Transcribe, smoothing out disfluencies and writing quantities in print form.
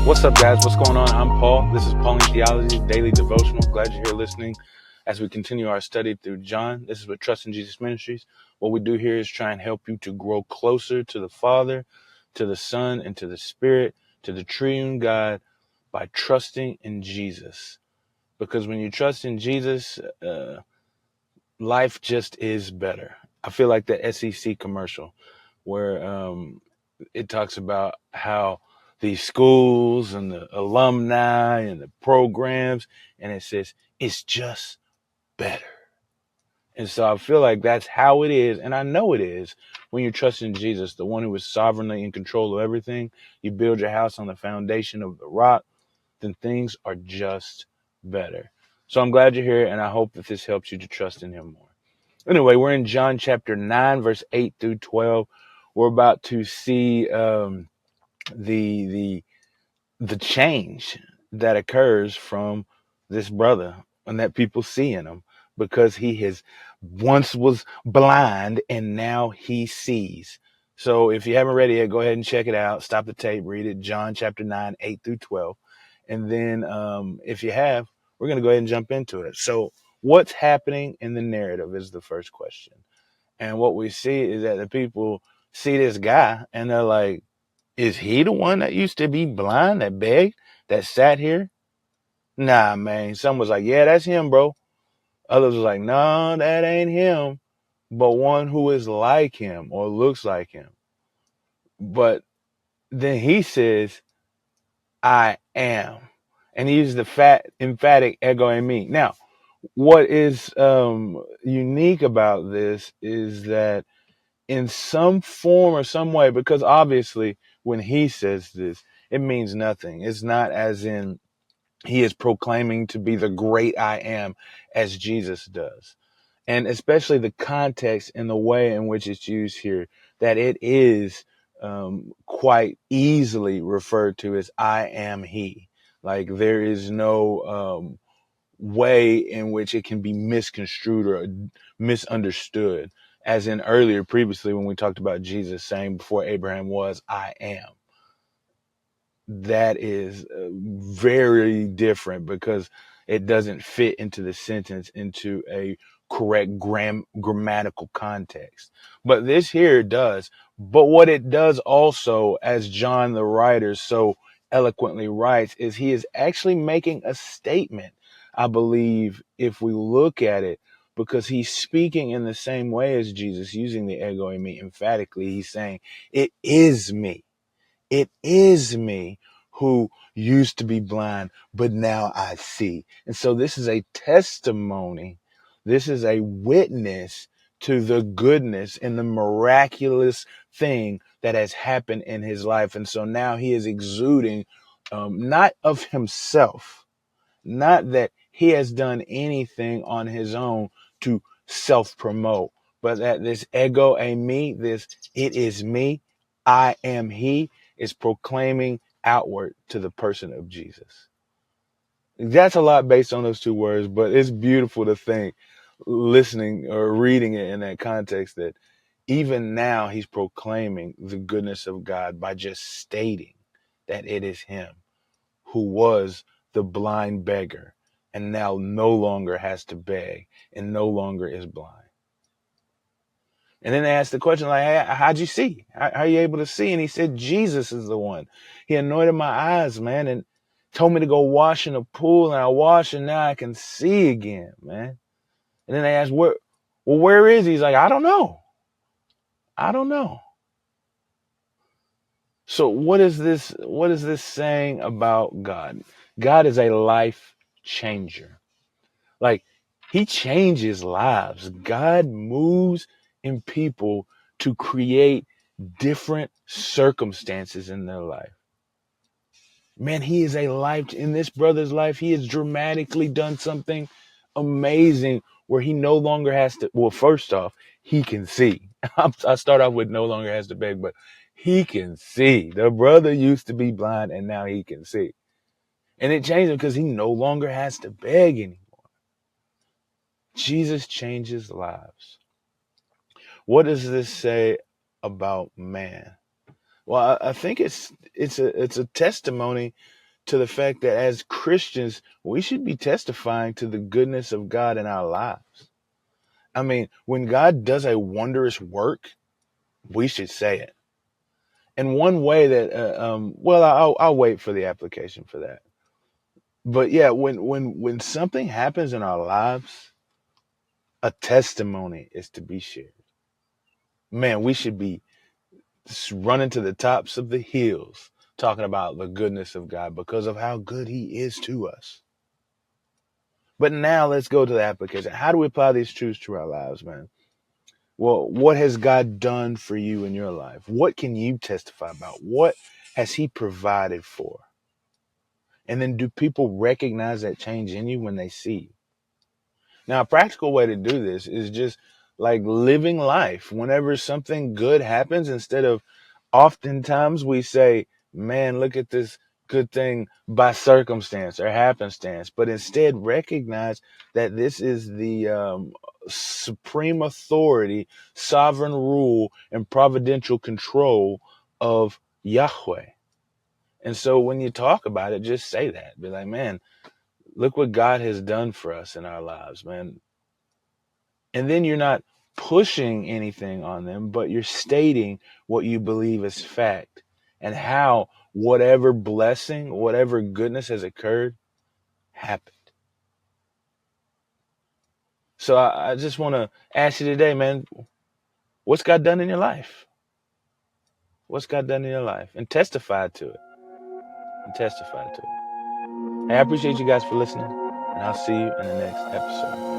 What's up, guys? What's going on? I'm Paul. This is Pauline Theology's Daily Devotional. Glad you're here listening as we continue our study through John. This is with Trust in Jesus Ministries. What we do here is try and help you to grow closer to the Father, to the Son, and to the Spirit, to the triune God by trusting in Jesus. Because when you trust in Jesus, life just is better. I feel like the SEC commercial where it talks about how these schools and the alumni and the programs, and it says, it's just better. And so I feel like that's how it is. And I know it is when you trust in Jesus, the one who is sovereignly in control of everything. You build your house on the foundation of the rock, then things are just better. So I'm glad you're here, and I hope that this helps you to trust in him more. Anyway, we're in John chapter 9, verse 8 through 12. We're about to see the the change that occurs from this brother and that people see in him, because he has once was blind and now he sees. So if you haven't read it yet, go ahead and check it out. Stop the tape, read it. John chapter 9, 8 through 12. And then if you have, we're going to go ahead and jump into it. So what's happening in the narrative is the first question. And what we see is that the people see this guy and they're like, is he the one that used to be blind, that begged, that sat here? Nah, man. Some was like, yeah, that's him, bro. Others was like, no, that ain't him, but one who is like him or looks like him. But then he says, I am. And he uses the emphatic ego in me. Now, what is unique about this is that in some form or some way, because obviously when he says this, it means nothing. It's not as in he is proclaiming to be the great I am as Jesus does. And especially the context and the way in which it's used here, that it is quite easily referred to as I am he. Like there is no way in which it can be misconstrued or misunderstood, as in earlier previously when we talked about Jesus saying before Abraham was, I am. That is very different because it doesn't fit into the sentence into a correct grammatical context. But this here does. But what it does also, as John the writer so eloquently writes, is he is actually making a statement, I believe, if we look at it, because he's speaking in the same way as Jesus, using the ego in me emphatically. He's saying, it is me. It is me who used to be blind, but now I see. And so this is a testimony. This is a witness to the goodness and the miraculous thing that has happened in his life. And so now he is exuding, not of himself, not that he has done anything on his own to self-promote, but that this ego ain't me, this it is me, I am he, is proclaiming outward to the person of Jesus. That's a lot based on those two words, but it's beautiful to think, listening or reading it in that context, that even now he's proclaiming the goodness of God by just stating that it is him who was the blind beggar and now no longer has to beg and no longer is blind. And then they asked the question, like, hey, how'd you see? How are you able to see? And he said, Jesus is the one. He anointed my eyes, man, and told me to go wash in a pool, and I washed, and now I can see again, man. And then they asked, where is he? He's like, I don't know. I don't know. So what is this saying about God? God is a life changer. Like, he changes lives. God moves in people to create different circumstances in their life. Man, he is a life in this brother's life. He has dramatically done something amazing where he no longer has to, well, first off, he can see. I start off with no longer has to beg, but he can see. The brother used to be blind and now he can see. And it changed him because he no longer has to beg anymore. Jesus changes lives. What does this say about man? Well, I think it's a testimony to the fact that as Christians, we should be testifying to the goodness of God in our lives. I mean, when God does a wondrous work, we should say it. And one way that, well, I'll wait for the application for that. But yeah, when something happens in our lives, a testimony is to be shared. Man, we should be running to the tops of the hills talking about the goodness of God because of how good He is to us. But now let's go to the application. How do we apply these truths to our lives, man? Well, what has God done for you in your life? What can you testify about? What has He provided for? And then do people recognize that change in you when they see you? Now, a practical way to do this is just like living life. Whenever something good happens, instead of oftentimes we say, man, look at this good thing by circumstance or happenstance, but instead recognize that this is the supreme authority, sovereign rule, and providential control of Yahweh. And so when you talk about it, just say that. Be like, man, look what God has done for us in our lives, man. And then you're not pushing anything on them, but you're stating what you believe is fact and how whatever blessing, whatever goodness has occurred, happened. So I just want to ask you today, man, what's God done in your life? What's God done in your life? And testify to it. And testify to it. Hey, I appreciate you guys for listening, and I'll see you in the next episode.